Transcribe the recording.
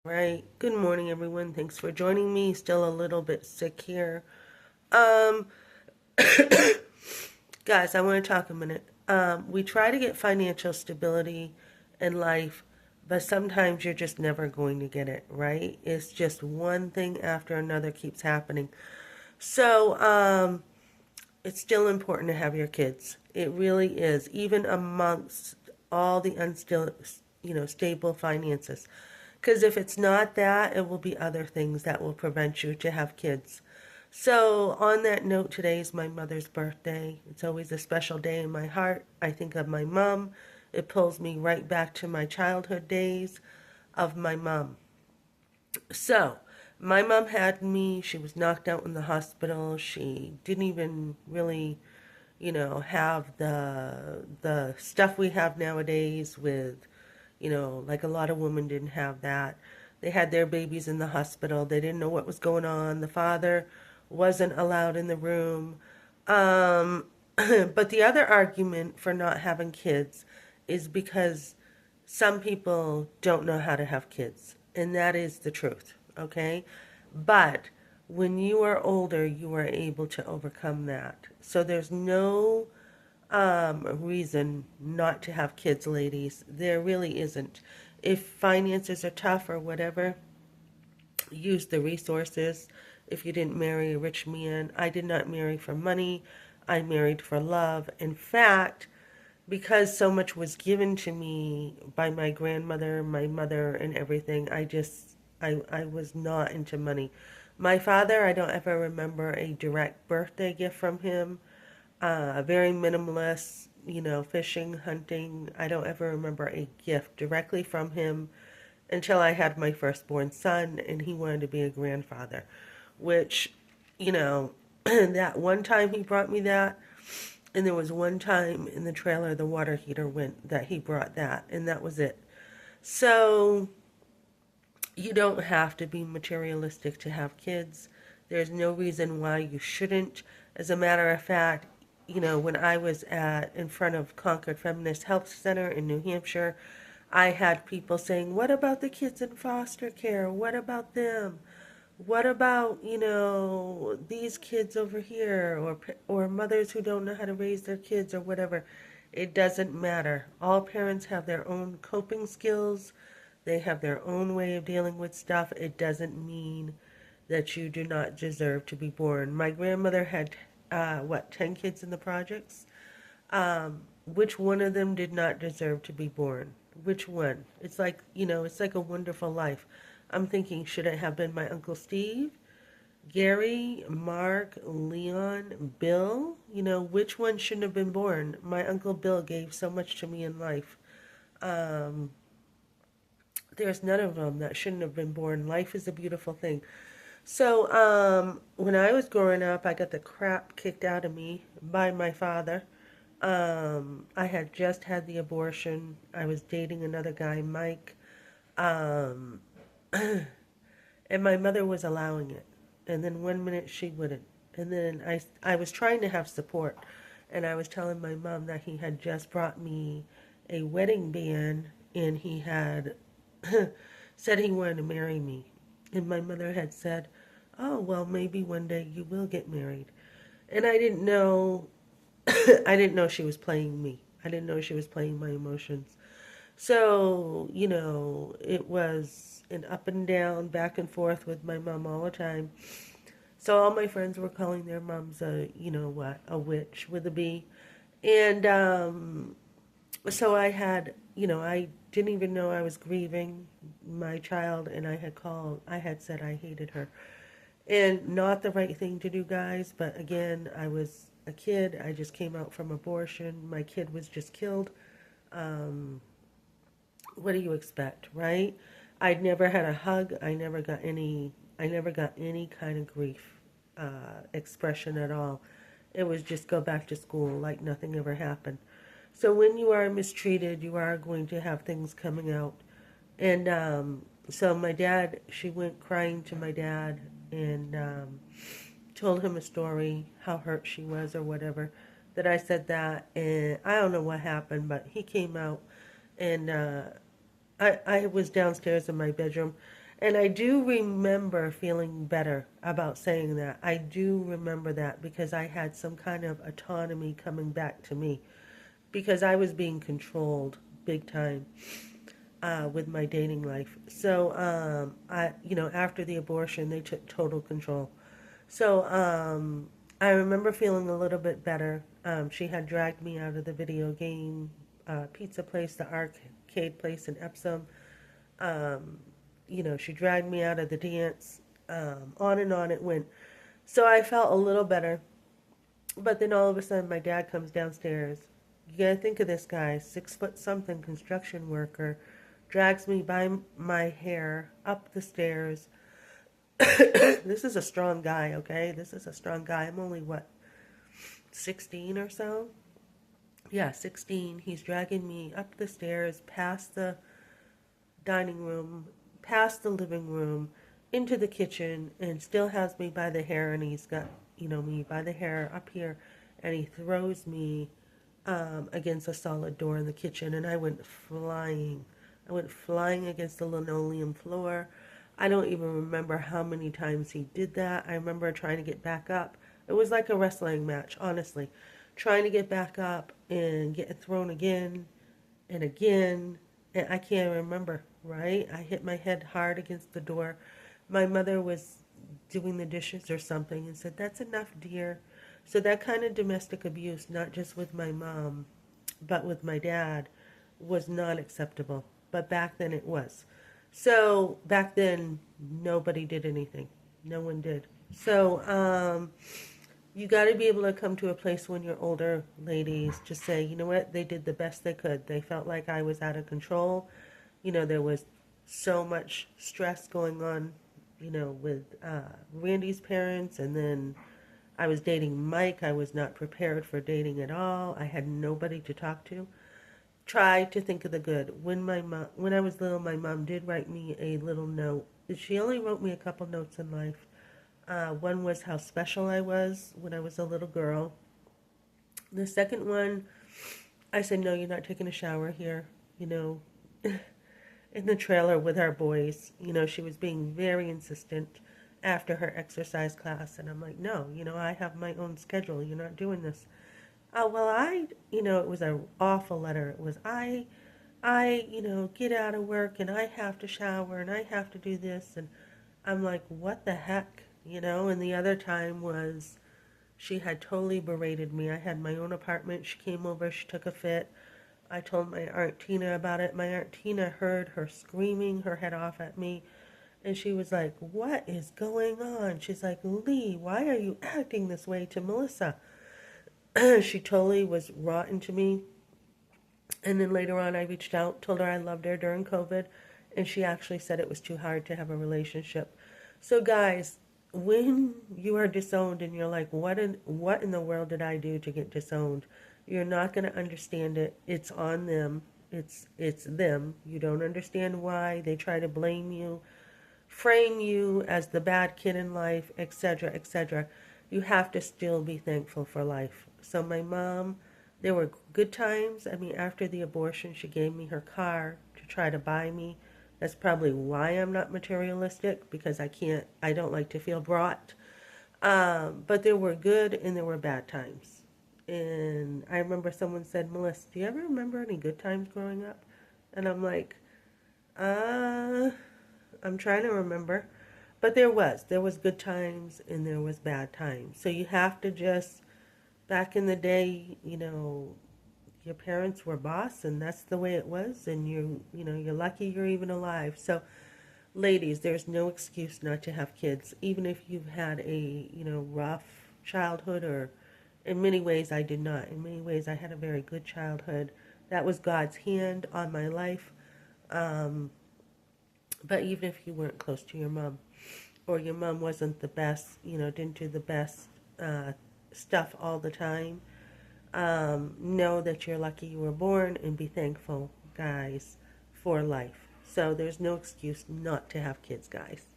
Right. Good morning, everyone. Thanks for joining me. Still a little bit sick here. Um, Guys, I want to talk a minute. We try to get financial stability in life, but sometimes you're just never going to get it, right? It's just one thing after another keeps happening. So, it's still important to have your kids. It really is, even amongst all the stable finances. Because if it's not that, it will be other things that will prevent you to have kids. So, on that note, today is my mother's birthday. It's always a special day in my heart. I think of my mom. It pulls me right back to my childhood days of my mom. So, my mom had me. She was knocked out in the hospital. She didn't even really, have the stuff we have nowadays with, like a lot of women didn't have that. They had their babies in the hospital. They didn't know what was going on. The father wasn't allowed in the room. Um, but the other argument for not having kids is because some people don't know how to have kids, and that is the truth, okay? But when you are older, you are able to overcome that. So there's no reason not to have kids, ladies. There really isn't. If finances are tough or whatever, use the resources. If you didn't marry a rich man, I did not marry for money. I married for love. In fact, because so much was given to me by my grandmother, my mother, and everything, I was not into money. My father, I don't ever remember a direct birthday gift from him. Very minimalist, fishing, hunting. I don't ever remember a gift directly from him until I had my firstborn son and he wanted to be a grandfather, which, you know, that one time he brought me that, and there was one time in the trailer the water heater went that he brought that, and that was it. So you don't have to be materialistic to have kids. There's no reason why you shouldn't. As a matter of fact, when I was at in front of Concord Feminist Health Center in New Hampshire, I had people saying, "What about the kids in foster care? What about them? What about, these kids over here or mothers who don't know how to raise their kids or whatever?" It doesn't matter. All parents have their own coping skills. They have their own way of dealing with stuff. It doesn't mean that you do not deserve to be born. My grandmother had, 10 kids in the projects? Which one of them did not deserve to be born? Which one? It's like a wonderful life. I'm thinking, should it have been my Uncle Steve, Gary, Mark, Leon, Bill? Which one shouldn't have been born? My Uncle Bill gave so much to me in life. Um, there's none of them that shouldn't have been born. Life is a beautiful thing. So, when I was growing up, I got the crap kicked out of me by my father. I had just had the abortion. I was dating another guy, Mike. Um, and my mother was allowing it. And then one minute she wouldn't. And then I was trying to have support. And I was telling my mom that he had just brought me a wedding band and he had said he wanted to marry me. And my mother had said, "Oh, well, maybe one day you will get married." And I didn't know, I didn't know she was playing me. I didn't know she was playing my emotions. So, it was an up and down, back and forth with my mom all the time. So all my friends were calling their moms a witch with a B. And so I didn't even know I was grieving my child, and I had said I hated her. And not the right thing to do, guys, but again, I was a kid. I just came out from abortion. My kid was just killed. Um, what do you expect, right? I'd never had a hug. I never got any kind of grief expression at all. It was just go back to school like nothing ever happened. So when you are mistreated, you are going to have things coming out. And so my dad, she went crying to my dad and told him a story, how hurt she was or whatever, that I said that. And I don't know what happened, but he came out and I was downstairs in my bedroom And I do remember feeling better about saying that. I do remember that because I had some kind of autonomy coming back to me because I was being controlled big time with my dating life. So, after the abortion, they took total control. So, I remember feeling a little bit better. She had dragged me out of the video game pizza place, the arcade place in Epsom. Um, she dragged me out of the dance. On and on it went. So I felt a little better. But then all of a sudden, my dad comes downstairs. You gotta think of this guy, 6 foot something, construction worker, drags me by my hair up the stairs. This is a strong guy, okay? This is a strong guy. I'm only, 16 or so? Yeah, 16. He's dragging me up the stairs, past the dining room, past the living room, into the kitchen, and still has me by the hair, and he's got, me by the hair up here, and he throws me against a solid door in the kitchen, and I went flying. I went flying against the linoleum floor. I don't even remember how many times he did that. I remember trying to get back up. It was like a wrestling match, honestly. Trying to get back up and get thrown again and again. And I can't remember, right? I hit my head hard against the door. My mother was doing the dishes or something and said, "That's enough, dear." So that kind of domestic abuse, not just with my mom, but with my dad, was not acceptable. But back then it was. So back then, nobody did anything. No one did. So you got to be able to come to a place when you're older, ladies, just say, you know what, they did the best they could. They felt like I was out of control. There was so much stress going on, with Randy's parents, and then I was dating Mike. I was not prepared for dating at all. I had nobody to talk to. Try to think of the good. When I was little, my mom did write me a little note. She only wrote me a couple notes in life. One was how special I was when I was a little girl. The second one, I said, "No, you're not taking a shower here," in the trailer with our boys. She was being very insistent after her exercise class. And I'm like, "No, I have my own schedule. You're not doing this." Oh, well, it was an awful letter. It was, get out of work and I have to shower and I have to do this. And I'm like, what the heck? And the other time was she had totally berated me. I had my own apartment. She came over. She took a fit. I told my Aunt Tina about it. My Aunt Tina heard her screaming her head off at me. And she was like, "What is going on?" She's like, "Lee, why are you acting this way to Melissa?" She totally was rotten to me. And then later on, I reached out, told her I loved her during COVID, and she actually said it was too hard to have a relationship. So, guys, when you are disowned and you're like, what in the world did I do to get disowned? You're not going to understand it. It's on them. It's them. You don't understand why. They try to blame you, frame you as the bad kid in life, etc., etc. You have to still be thankful for life. So my mom, there were good times. I mean, after the abortion, she gave me her car to try to buy me. That's probably why I'm not materialistic, because I don't like to feel brought. But there were good and there were bad times. And I remember someone said, "Melissa, do you ever remember any good times growing up?" And I'm like, uh, I'm trying to remember. But there was good times and there was bad times. So you have to just, back in the day, your parents were boss and that's the way it was, and you're lucky you're even alive. So ladies, there's no excuse not to have kids, even if you've had a, rough childhood. Or in many ways I did not. In many ways I had a very good childhood. That was God's hand on my life. But even if you weren't close to your mom, or your mom wasn't the best, didn't do the best stuff all the time, know that you're lucky you were born, and be thankful, guys, for life. So there's no excuse not to have kids, guys.